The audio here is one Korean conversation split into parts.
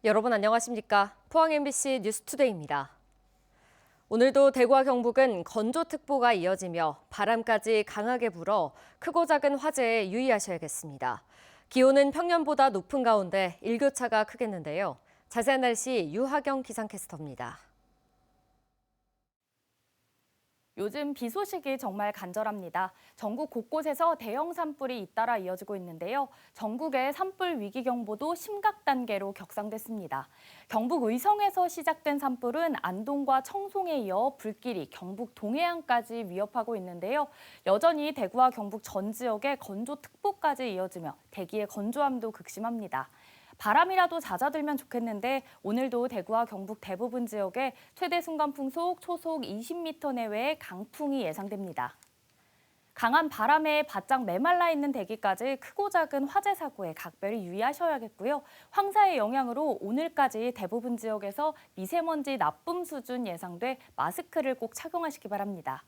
여러분 안녕하십니까? 포항 MBC 뉴스투데이입니다. 오늘도 대구와 경북은 건조특보가 이어지며 바람까지 강하게 불어 크고 작은 화재에 유의하셔야겠습니다. 기온은 평년보다 높은 가운데 일교차가 크겠는데요. 자세한 날씨 유하경 기상캐스터입니다. 요즘 비 소식이 정말 간절합니다. 전국 곳곳에서 대형 산불이 잇따라 이어지고 있는데요. 전국의 산불 위기 경보도 심각 단계로 격상됐습니다. 경북 의성에서 시작된 산불은 안동과 청송에 이어 불길이 경북 동해안까지 위협하고 있는데요. 여전히 대구와 경북 전 지역에 건조특보까지 이어지며 대기의 건조함도 극심합니다. 바람이라도 잦아들면 좋겠는데 오늘도 대구와 경북 대부분 지역에 최대 순간풍속 초속 20m 내외의 강풍이 예상됩니다. 강한 바람에 바짝 메말라 있는 대기까지 크고 작은 화재 사고에 각별히 유의하셔야겠고요. 황사의 영향으로 오늘까지 대부분 지역에서 미세먼지 나쁨 수준 예상돼 마스크를 꼭 착용하시기 바랍니다.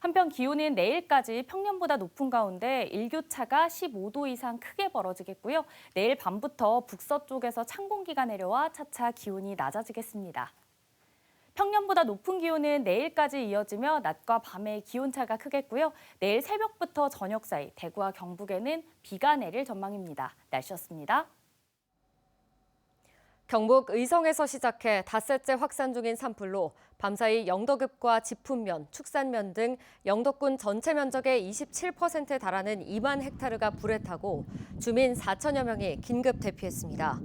한편 기온은 내일까지 평년보다 높은 가운데 일교차가 15도 이상 크게 벌어지겠고요. 내일 밤부터 북서쪽에서 찬 공기가 내려와 차차 기온이 낮아지겠습니다. 평년보다 높은 기온은 내일까지 이어지며 낮과 밤의 기온차가 크겠고요. 내일 새벽부터 저녁 사이 대구와 경북에는 비가 내릴 전망입니다. 날씨였습니다. 경북 의성에서 시작해 닷새째 확산 중인 산불로 밤사이 영덕읍과 지푼면, 축산면 등 영덕군 전체 면적의 27%에 달하는 2만 헥타르가 불에 타고 주민 4천여 명이 긴급 대피했습니다.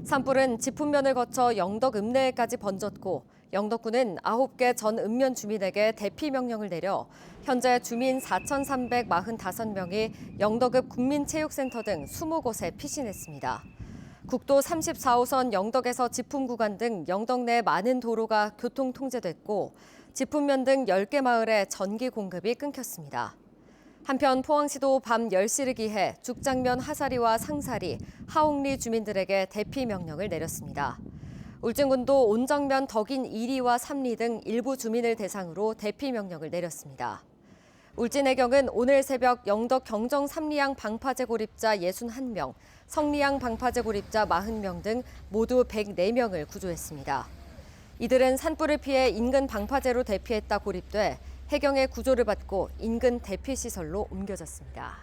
산불은 지푼면을 거쳐 영덕읍 내에까지 번졌고 영덕군은 9개 전 읍면 주민에게 대피 명령을 내려 현재 주민 4,345명이 영덕읍 국민체육센터 등 20곳에 피신했습니다. 국도 34호선 영덕에서 지품 구간 등 영덕 내 많은 도로가 교통 통제됐고 지품면 등 10개 마을에 전기 공급이 끊겼습니다. 한편 포항시도 밤 10시를 기해 죽장면 하사리와 상사리, 하옥리 주민들에게 대피 명령을 내렸습니다. 울진군도 온정면 덕인 2리와 3리 등 일부 주민을 대상으로 대피 명령을 내렸습니다. 울진해경은 오늘 새벽 영덕 경정 3리양 방파제 고립자 61명, 성리양 방파제 고립자 40명 등 모두 104명을 구조했습니다. 이들은 산불을 피해 인근 방파제로 대피했다 고립돼 해경의 구조를 받고 인근 대피시설로 옮겨졌습니다.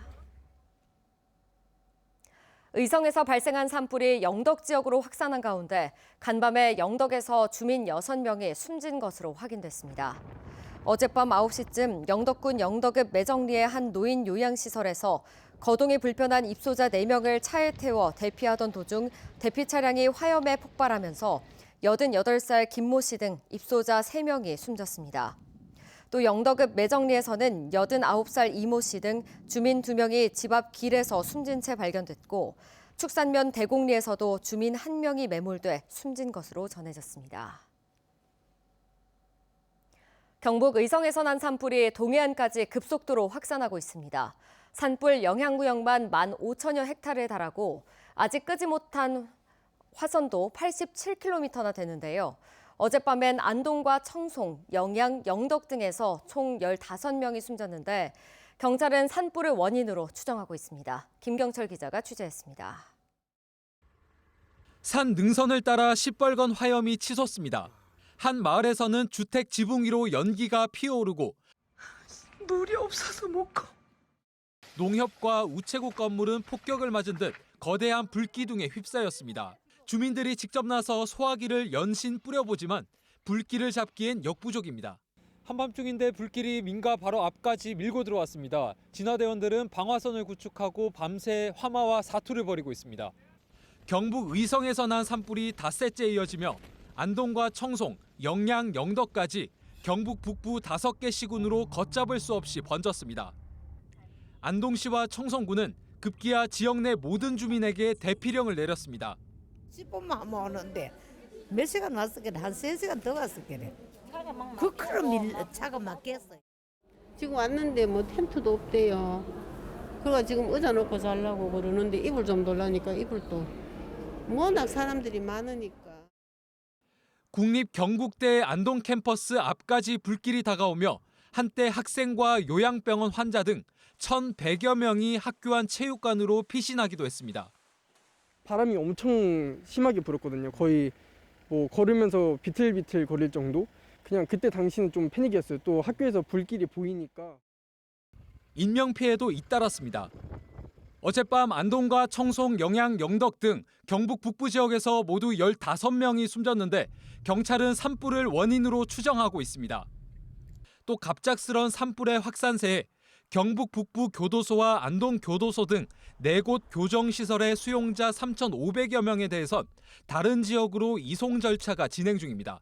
의성에서 발생한 산불이 영덕 지역으로 확산한 가운데 간밤에 영덕에서 주민 6명이 숨진 것으로 확인됐습니다. 어젯밤 9시쯤 영덕군 영덕읍 매정리의 한 노인 요양시설에서 거동이 불편한 입소자 4명을 차에 태워 대피하던 도중 대피 차량이 화염에 폭발하면서 88살 김모 씨 등 입소자 3명이 숨졌습니다. 또 영덕읍 매정리에서는 89살 이모 씨 등 주민 2명이 집 앞 길에서 숨진 채 발견됐고 축산면 대곡리에서도 주민 1명이 매몰돼 숨진 것으로 전해졌습니다. 경북 의성에서 난 산불이 동해안까지 급속도로 확산하고 있습니다. 산불 영향구역만 15,000여 헥타르에 달하고 아직 끄지 못한 화선도 87km나 되는데요. 어젯밤엔 안동과 청송, 영양, 영덕 등에서 총 15명이 숨졌는데 경찰은 산불을 원인으로 추정하고 있습니다. 김경철 기자가 취재했습니다. 산 능선을 따라 시뻘건 화염이 치솟습니다. 한 마을에서는 주택 지붕 위로 연기가 피어오르고 물이 없어서 못 가. 농협과 우체국 건물은 폭격을 맞은 듯 거대한 불기둥에 휩싸였습니다. 주민들이 직접 나서 소화기를 연신 뿌려보지만 불길을 잡기엔 역부족입니다. 한밤중인데 불길이 민가 바로 앞까지 밀고 들어왔습니다. 진화대원들은 방화선을 구축하고 밤새 화마와 사투를 벌이고 있습니다. 경북 의성에서 난 산불이 닷새째 이어지며 안동과 청송, 영양, 영덕까지 경북 북부 5개 시군으로 걷잡을 수 없이 번졌습니다. 안동시와 청송군은 급기야 지역 내 모든 주민에게 대피령을 내렸습니다. 10분만 하면 오는데 몇 시간 왔었겠네. 한 3시간 더 갔었겠네. 그럼 차가 막혔어요. 지금 왔는데 뭐 텐트도 없대요. 그래가 지금 의자 놓고 자려고 그러는데 이불 좀 돌라니까 이불도 워낙 사람들이 많으니까. 국립경북대 안동 캠퍼스 앞까지 불길이 다가오며 한때 학생과 요양병원 환자 등 1,100여 명이 학교 안 체육관으로 피신하기도 했습니다. 바람이 엄청 심하게 불었거든요. 거의 뭐 걸으면서 비틀비틀 거릴 정도? 그냥 그때 당시는 좀 패닉이었어요. 또 학교에서 불길이 보이니까. 인명피해도 잇따랐습니다. 어젯밤 안동과 청송, 영양, 영덕 등 경북 북부 지역에서 모두 15명이 숨졌는데 경찰은 산불을 원인으로 추정하고 있습니다. 또 갑작스런 산불의 확산세에 경북 북부 교도소와 안동 교도소 등 4곳 교정시설의 수용자 3,500여 명에 대해선 다른 지역으로 이송 절차가 진행 중입니다.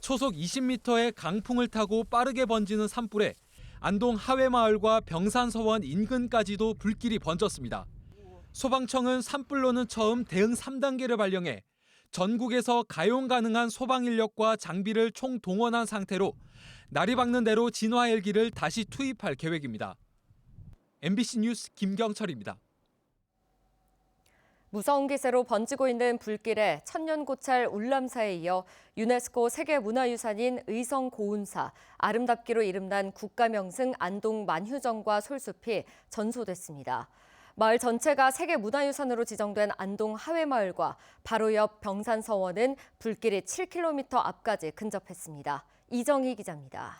초속 20m의 강풍을 타고 빠르게 번지는 산불에 안동 하회마을과 병산서원 인근까지도 불길이 번졌습니다. 소방청은 산불로는 처음 대응 3단계를 발령해 전국에서 가용 가능한 소방 인력과 장비를 총동원한 상태로 날이 밝는 대로 진화 헬기를 다시 투입할 계획입니다. MBC 뉴스 김경철입니다. 무서운 기세로 번지고 있는 불길에 천년고찰 울람사에 이어 유네스코 세계문화유산인 의성 고운사, 아름답기로 이름난 국가명승 안동 만휴정과 솔숲이 전소됐습니다. 마을 전체가 세계문화유산으로 지정된 안동 하회마을과 바로 옆 병산서원은 불길이 7km 앞까지 근접했습니다. 이정희 기자입니다.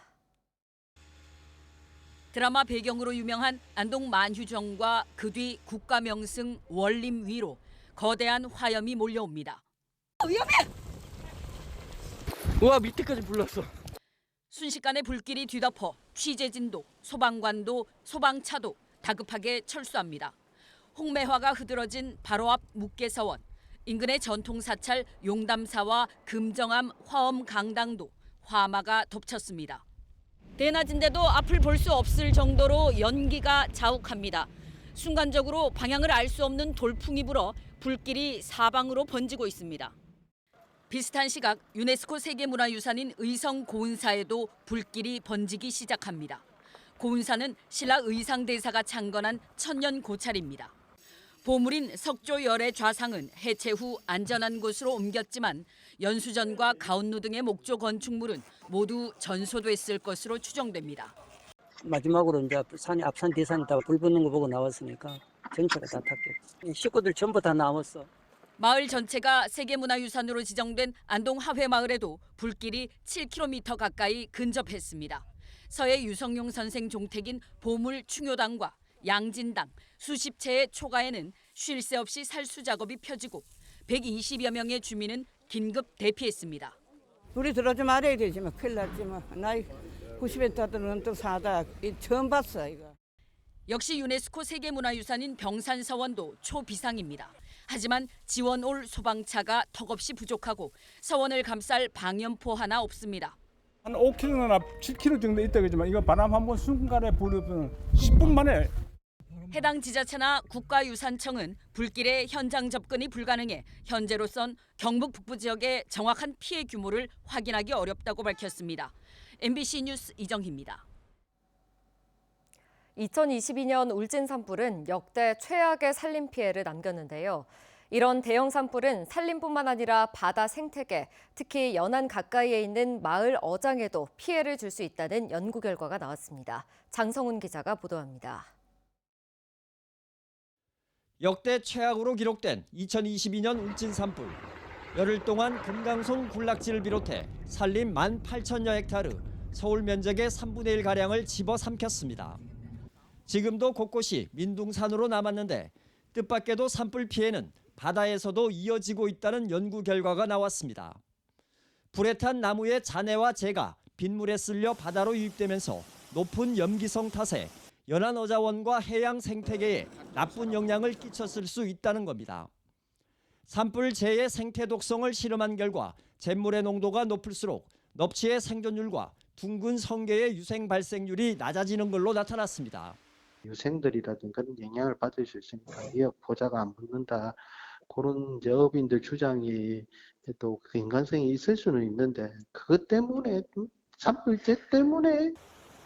드라마 배경으로 유명한 안동 만휴정과 그 뒤 국가명승 원림 위로 거대한 화염이 몰려옵니다. 위험해! 우와, 밑에까지 불렀어. 순식간에 불길이 뒤덮어 취재진도 소방관도 소방차도 다급하게 철수합니다. 홍매화가 흐드러진 바로 앞 묵계서원, 인근의 전통사찰 용담사와 금정암 화엄강당도 화마가 덮쳤습니다. 대낮인데도 앞을 볼 수 없을 정도로 연기가 자욱합니다. 순간적으로 방향을 알 수 없는 돌풍이 불어 불길이 사방으로 번지고 있습니다. 비슷한 시각 유네스코 세계문화유산인 의성 고운사에도 불길이 번지기 시작합니다. 고운사는 신라 의상대사가 창건한 천년 고찰입니다. 보물인 석조열의 좌상은 해체 후 안전한 곳으로 옮겼지만 연수전과 가운루 등의 목조 건축물은 모두 전소됐을 것으로 추정됩니다. 마지막으로 이제 산이 앞산 뒤산이 다 불 붙는 거 보고 나왔으니까 전체가 다 탔겠지. 식구들 전부 다 남았어. 마을 전체가 세계문화유산으로 지정된 안동 하회마을에도 불길이 7km 가까이 근접했습니다. 서해 유성룡 선생 종택인 보물 충효당과 양진당, 수십 채의 초가에는 쉴 새 없이 살수 작업이 펴지고 120여 명의 주민은 긴급 대피했습니다. 불이 들어오지 말아야 되지만 큰일 났지만 나이 90에 따들은 또 사다 처음 봤어 이거. 역시 유네스코 세계문화유산인 병산서원도 초비상입니다. 하지만 지원 올 소방차가 턱없이 부족하고 서원을 감쌀 방염포 하나 없습니다. 한 5km나 7km 정도 있다 그러지만 이거 바람 한번 순간에 불으면 10분 만에. 해당 지자체나 국가유산청은 불길의 현장 접근이 불가능해 현재로선 경북 북부 지역의 정확한 피해 규모를 확인하기 어렵다고 밝혔습니다. MBC 뉴스 이정희입니다. 2022년 울진 산불은 역대 최악의 산림 피해를 남겼는데요. 이런 대형 산불은 산림뿐만 아니라 바다 생태계, 특히 연안 가까이에 있는 마을 어장에도 피해를 줄 수 있다는 연구 결과가 나왔습니다. 장성훈 기자가 보도합니다. 역대 최악으로 기록된 2022년 울진 산불. 열흘 동안 금강송 군락지를 비롯해 산림 18,000여 헥타르, 서울 면적의 3분의 1가량을 집어삼켰습니다. 지금도 곳곳이 민둥산으로 남았는데 뜻밖에도 산불 피해는 바다에서도 이어지고 있다는 연구 결과가 나왔습니다. 불에 탄 나무의 잔해와 재가 빗물에 쓸려 바다로 유입되면서 높은 염기성 탓에 연안어자원과 해양 생태계에 나쁜 영향을 끼쳤을 수 있다는 겁니다. 산불 재의 생태 독성을 실험한 결과 잿물의 농도가 높을수록 넙치의 생존율과 둥근 성게의 유생 발생률이 낮아지는 걸로 나타났습니다. 유생들이라든가 영향을 받을 수 있으니까 미역 포자가 안 붙는다. 그런 이제 어업인들 주장이 또 인간성이 있을 수는 있는데 그것 때문에 산불재 때문에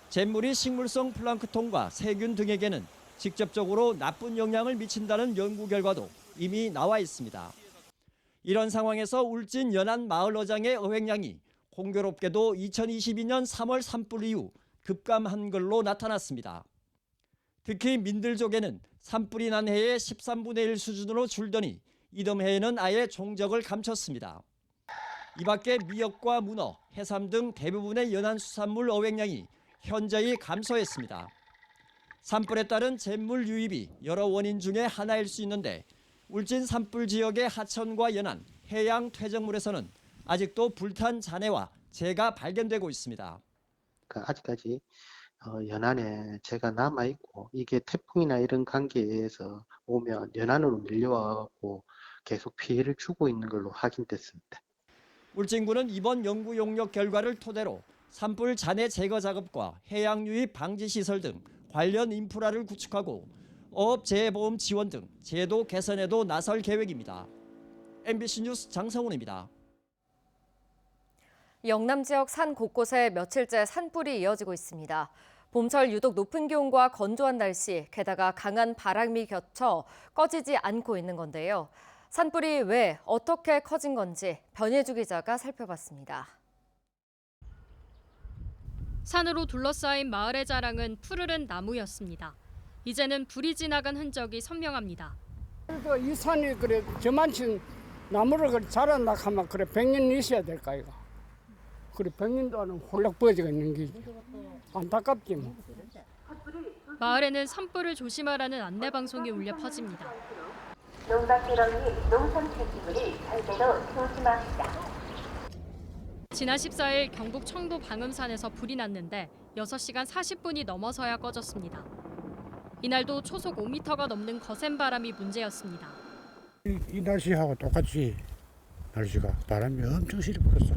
잿물이 식물성 플랑크톤과 세균 등에게는 직접적으로 나쁜 영향을 미친다는 연구 결과도 이미 나와 있습니다. 이런 상황에서 울진 연안 마을 어장의 어획량이 공교롭게도 2022년 3월 산불 이후 급감한 걸로 나타났습니다. 특히 민들족에는 산불이 난 해의 13분의 1 수준으로 줄더니 이듬해에는 아예 종적을 감췄습니다. 이 밖에 미역과 문어, 해삼 등 대부분의 연안 수산물 어획량이 현저히 감소했습니다. 산불에 따른 잿물 유입이 여러 원인 중에 하나일 수 있는데 울진 산불 지역의 하천과 연안, 해양 퇴적물에서는 아직도 불탄 잔해와 재가 발견되고 있습니다. 아직까지 연안에 재가 남아 있고 이게 태풍이나 이런 관계에 의해서 오면 연안으로 밀려와고 계속 피해를 주고 있는 걸로 확인됐습니다. 울진군은 이번 연구 용역 결과를 토대로 산불 잔해 제거 작업과 해양 유입 방지 시설 등 관련 인프라를 구축하고 어업재해보험 지원 등 제도 개선에도 나설 계획입니다. MBC 뉴스 장성훈입니다. 영남 지역 산 곳곳에 며칠째 산불이 이어지고 있습니다. 봄철 유독 높은 기온과 건조한 날씨, 게다가 강한 바람이 겹쳐 꺼지지 않고 있는 건데요. 산불이 왜, 어떻게 커진 건지 변예주 기자가 살펴봤습니다. 산으로 둘러싸인 마을의 자랑은 푸르른 나무였습니다. 이제는 불이 지나간 흔적이 선명합니다. 그래도 이 산이 그래 저만치 나무를 그래 자란다 하면 그래 100년 있어야 될까 이거. 그래 100년도 안 홀락 버지가 있는 게 안타깝지 뭐. 마을에는 산불을 조심하라는 안내 방송이 울려 퍼집니다. 농가처럼 농촌 폐기물을 절대로 태우지 맙시다. 지난 14일 경북 청도 방음산에서 불이 났는데 6시간 40분이 넘어서야 꺼졌습니다. 이날도 초속 5m가 넘는 거센 바람이 문제였습니다. 이 날씨하고 똑같이 날씨가 바람이 엄청 시리 불었어.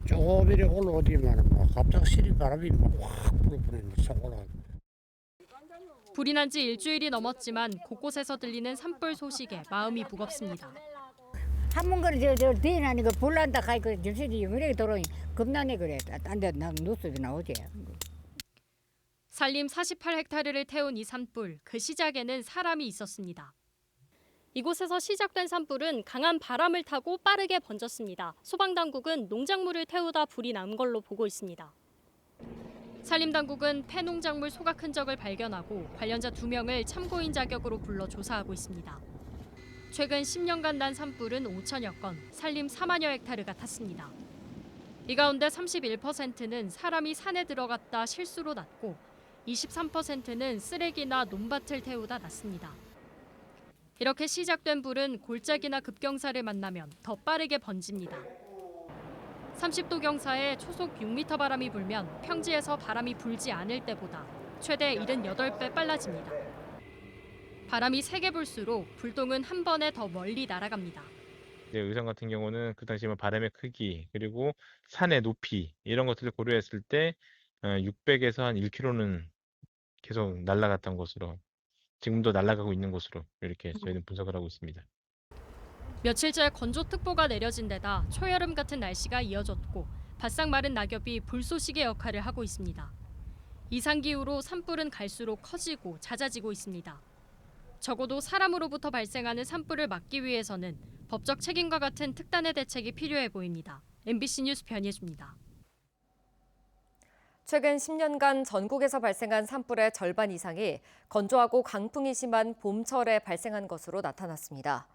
조금 이래 올라오더니만 막 갑자기 시리 바람이 확 불어버리는 싹 올라가. 불이 난 지 일주일이 넘었지만 곳곳에서 들리는 산불 소식에 마음이 무겁습니다. 한번 그래 저 뒤에 나니까 불난다 가니까 저들이 그래 들어오니 겁나네 그래. 딴데 나 뉴스도 나오지. 산림 48헥타르를 태운 이 산불, 그 시작에는 사람이 있었습니다. 이곳에서 시작된 산불은 강한 바람을 타고 빠르게 번졌습니다. 소방당국은 농작물을 태우다 불이 난 걸로 보고 있습니다. 산림당국은 폐농작물 소각 흔적을 발견하고 관련자 2명을 참고인 자격으로 불러 조사하고 있습니다. 최근 10년간 난 산불은 5천여 건, 산림 4만여 헥타르가 탔습니다. 이 가운데 31%는 사람이 산에 들어갔다 실수로 났고 23%는 쓰레기나 논밭을 태우다 났습니다. 이렇게 시작된 불은 골짜기나 급경사를 만나면 더 빠르게 번집니다. 30도 경사에 초속 6m 바람이 불면 평지에서 바람이 불지 않을 때보다 최대 78배 빨라집니다. 바람이 세게 불수록 불똥은 한 번에 더 멀리 날아갑니다. 의성 같은 경우는 그 당시 바람의 크기 그리고 산의 높이 이런 것들을 고려했을 때 600에서 한 1km는 계속 날아갔던 것으로 지금도 날아가고 있는 것으로 이렇게 저희는 분석을 하고 있습니다. 며칠째 건조특보가 내려진 데다 초여름 같은 날씨가 이어졌고 바싹 마른 낙엽이 불쏘시개 역할을 하고 있습니다. 이상기후로 산불은 갈수록 커지고 잦아지고 있습니다. 적어도 사람으로부터 발생하는 산불을 막기 위해서는 법적 책임과 같은 특단의 대책이 필요해 보입니다. MBC 뉴스 변예주입니다. 최근 10년간 전국에서 발생한 산불의 절반 이상이 건조하고 강풍이 심한 봄철에 발생한 것으로 나타났습니다.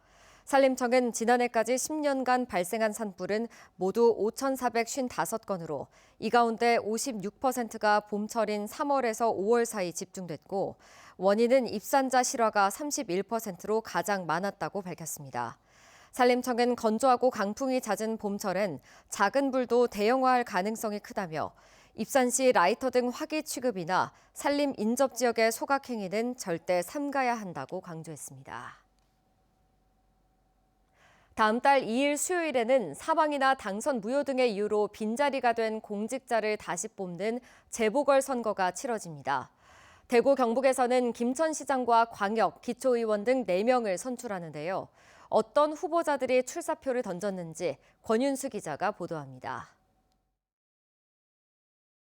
산림청은 지난해까지 10년간 발생한 산불은 모두 5,455건으로 이 가운데 56%가 봄철인 3월에서 5월 사이 집중됐고 원인은 입산자 실화가 31%로 가장 많았다고 밝혔습니다. 산림청은 건조하고 강풍이 잦은 봄철엔 작은 불도 대형화할 가능성이 크다며 입산 시 라이터 등 화기 취급이나 산림 인접 지역의 소각 행위는 절대 삼가야 한다고 강조했습니다. 다음 달 2일 수요일에는 사망이나 당선 무효 등의 이유로 빈자리가 된 공직자를 다시 뽑는 재보궐선거가 치러집니다. 대구 경북에서는 김천시장과 광역, 기초의원 등 4명을 선출하는데요. 어떤 후보자들이 출사표를 던졌는지 권윤수 기자가 보도합니다.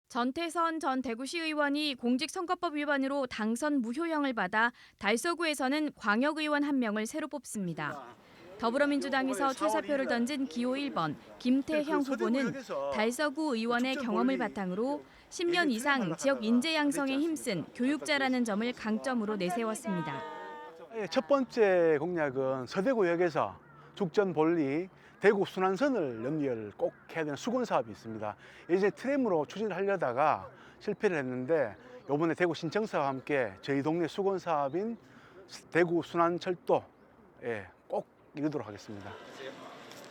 전태선 전 대구시 의원이 공직선거법 위반으로 당선 무효형을 받아 달서구에서는 광역의원 1명을 새로 뽑습니다. 더불어민주당에서 출사표를 던진 기호 1번 김태형 후보는 달서구 의원의 경험을 바탕으로 10년 이상 지역 인재 양성에 힘쓴 교육자라는 점을 강점으로 내세웠습니다. 첫 번째 공약은 서대구역에서 죽전 본리 대구 순환선을 연결 꼭 해야 되는 수건 사업이 있습니다. 이제 트램으로 추진을 하려다가 실패를 했는데 이번에 대구 신청사와 함께 저희 동네 수건 사업인 대구 순환철도 꼭 이루도록 하겠습니다.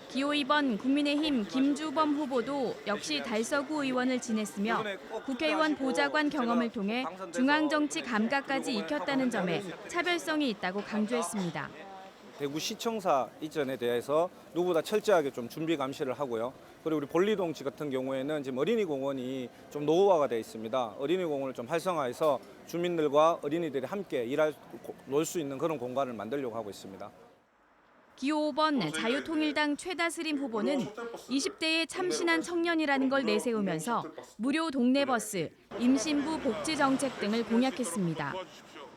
기호 2번 국민의힘 김주범 후보도 역시 달서구 의원을 지냈으며 국회의원 보좌관 경험을 통해 중앙정치 감각까지 익혔다는 점에 차별성이 있다고 강조했습니다. 대구시청사 이전에 대해서 누구보다 철저하게 좀 준비 감시를 하고요. 그리고 우리 볼리동지 같은 경우에는 지금 어린이공원이 좀 노후화가 되어 있습니다. 어린이공원을 좀 활성화해서 주민들과 어린이들이 함께 놀 수 있는 그런 공간을 만들려고 하고 있습니다. 기호 5번 자유통일당 최다스림 후보는 20대의 참신한 청년이라는 걸 내세우면서 무료 동네버스, 임신부 복지 정책 등을 공약했습니다.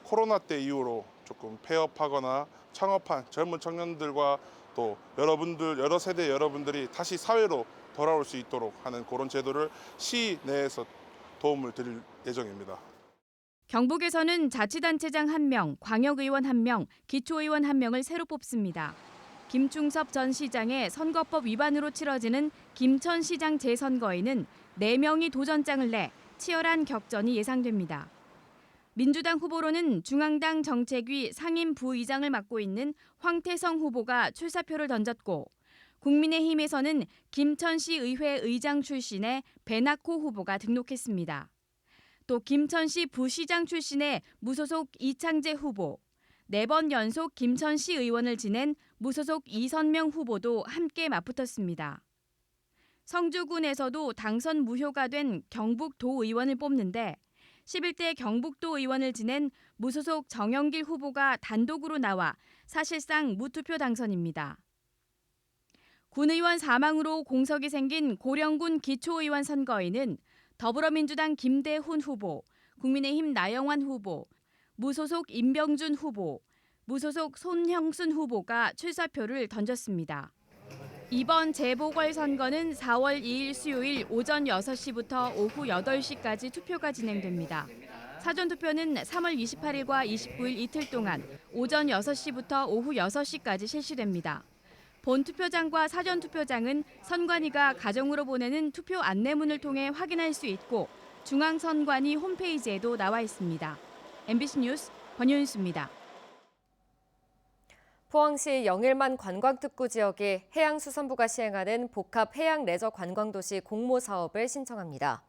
코로나 때 이후로 조금 폐업하거나 창업한 젊은 청년들과 또 여러 세대 여러분들이 다시 사회로 돌아올 수 있도록 하는 그런 제도를 시 내에서 도움을 드릴 예정입니다. 경북에서는 자치단체장 1명, 광역의원 1명, 기초의원 1명을 새로 뽑습니다. 김충섭 전 시장의 선거법 위반으로 치러지는 김천시장 재선거에는 4명이 도전장을 내 치열한 격전이 예상됩니다. 민주당 후보로는 중앙당 정책위 상임 부의장을 맡고 있는 황태성 후보가 출사표를 던졌고 국민의힘에서는 김천시 의회 의장 출신의 배낙호 후보가 등록했습니다. 또 김천시 부시장 출신의 무소속 이창재 후보, 4번 연속 김천시 의원을 지낸 무소속 이선명 후보도 함께 맞붙었습니다. 성주군에서도 당선 무효가 된 경북도 의원을 뽑는데 11대 경북도 의원을 지낸 무소속 정영길 후보가 단독으로 나와 사실상 무투표 당선입니다. 군의원 사망으로 공석이 생긴 고령군 기초의원 선거에는 더불어민주당 김대훈 후보, 국민의힘 나영환 후보, 무소속 임병준 후보, 무소속 손형순 후보가 출사표를 던졌습니다. 이번 재보궐선거는 4월 2일 수요일 오전 6시부터 오후 8시까지 투표가 진행됩니다. 사전투표는 3월 28일과 29일 이틀 동안 오전 6시부터 오후 6시까지 실시됩니다. 본투표장과 사전투표장은 선관위가 가정으로 보내는 투표 안내문을 통해 확인할 수 있고 중앙선관위 홈페이지에도 나와 있습니다. MBC 뉴스 권윤수입니다. 포항시 영일만 관광특구 지역이 해양수산부가 시행하는 복합 해양레저관광도시 공모 사업을 신청합니다.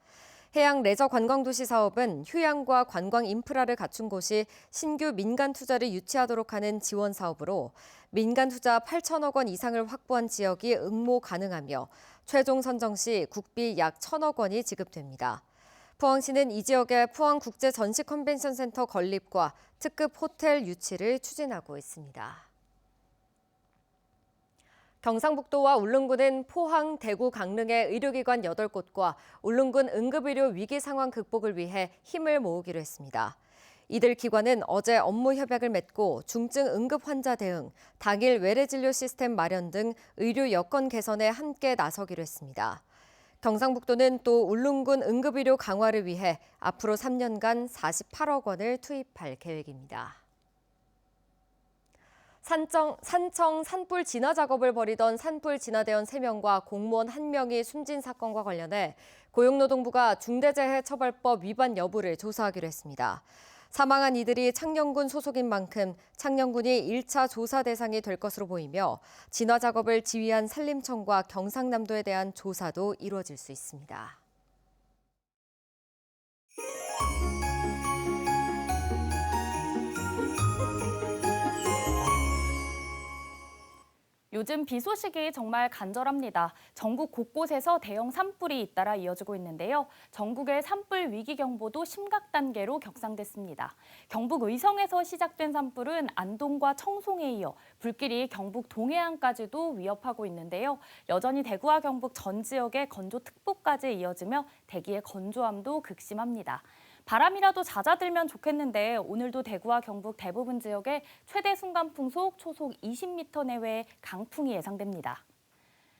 해양레저관광도시 사업은 휴양과 관광 인프라를 갖춘 곳이 신규 민간 투자를 유치하도록 하는 지원 사업으로 민간 투자 8천억 원 이상을 확보한 지역이 응모 가능하며 최종 선정 시 국비 약 1,000억 원이 지급됩니다. 포항시는 이 지역의 포항국제전시컨벤션센터 건립과 특급 호텔 유치를 추진하고 있습니다. 경상북도와 울릉군은 포항, 대구, 강릉의 의료기관 8곳과 울릉군 응급의료 위기 상황 극복을 위해 힘을 모으기로 했습니다. 이들 기관은 어제 업무 협약을 맺고 중증 응급 환자 대응, 당일 외래 진료 시스템 마련 등 의료 여건 개선에 함께 나서기로 했습니다. 경상북도는 또 울릉군 응급의료 강화를 위해 앞으로 3년간 48억 원을 투입할 계획입니다. 산청 산불 진화 작업을 벌이던 산불 진화대원 3명과 공무원 1명이 숨진 사건과 관련해 고용노동부가 중대재해처벌법 위반 여부를 조사하기로 했습니다. 사망한 이들이 창녕군 소속인 만큼 창녕군이 1차 조사 대상이 될 것으로 보이며 진화 작업을 지휘한 산림청과 경상남도에 대한 조사도 이루어질 수 있습니다. 요즘 비 소식이 정말 간절합니다. 전국 곳곳에서 대형 산불이 잇따라 이어지고 있는데요. 전국의 산불 위기 경보도 심각 단계로 격상됐습니다. 경북 의성에서 시작된 산불은 안동과 청송에 이어 불길이 경북 동해안까지도 위협하고 있는데요. 여전히 대구와 경북 전 지역에 건조특보까지 이어지며 대기의 건조함도 극심합니다. 바람이라도 잦아들면 좋겠는데 오늘도 대구와 경북 대부분 지역에 최대 순간풍속 초속 20m 내외의 강풍이 예상됩니다.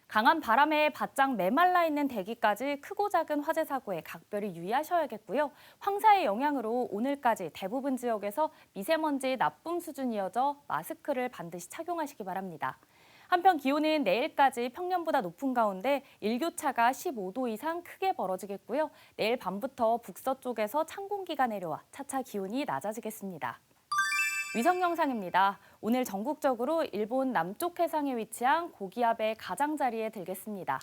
강한 바람에 바짝 메말라 있는 대기까지 크고 작은 화재 사고에 각별히 유의하셔야겠고요. 황사의 영향으로 오늘까지 대부분 지역에서 미세먼지 나쁨 수준이 이어져 마스크를 반드시 착용하시기 바랍니다. 한편 기온은 내일까지 평년보다 높은 가운데 일교차가 15도 이상 크게 벌어지겠고요. 내일 밤부터 북서쪽에서 찬 공기가 내려와 차차 기온이 낮아지겠습니다. 위성 영상입니다. 오늘 전국적으로 일본 남쪽 해상에 위치한 고기압의 가장자리에 들겠습니다.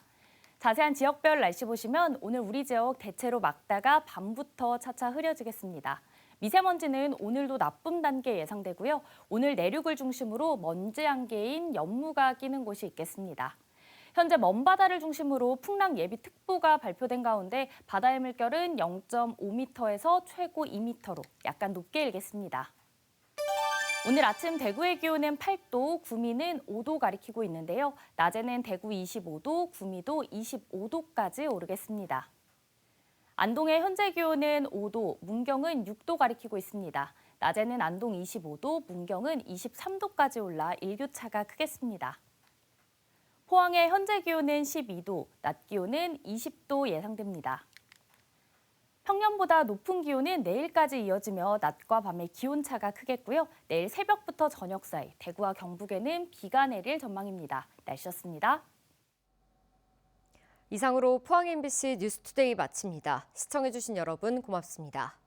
자세한 지역별 날씨 보시면 오늘 우리 지역 대체로 맑다가 밤부터 차차 흐려지겠습니다. 미세먼지는 오늘도 나쁨 단계 예상되고요. 오늘 내륙을 중심으로 먼지 안개인 연무가 끼는 곳이 있겠습니다. 현재 먼바다를 중심으로 풍랑 예비특보가 발표된 가운데 바다의 물결은 0.5m에서 최고 2m로 약간 높게 일겠습니다. 오늘 아침 대구의 기온은 8도, 구미는 5도 가리키고 있는데요. 낮에는 대구 25도, 구미도 25도까지 오르겠습니다. 안동의 현재 기온은 5도, 문경은 6도 가리키고 있습니다. 낮에는 안동 25도, 문경은 23도까지 올라 일교차가 크겠습니다. 포항의 현재 기온은 12도, 낮 기온은 20도 예상됩니다. 평년보다 높은 기온은 내일까지 이어지며 낮과 밤의 기온차가 크겠고요. 내일 새벽부터 저녁 사이 대구와 경북에는 비가 내릴 전망입니다. 날씨였습니다. 이상으로 포항 MBC 뉴스투데이 마칩니다. 시청해주신 여러분 고맙습니다.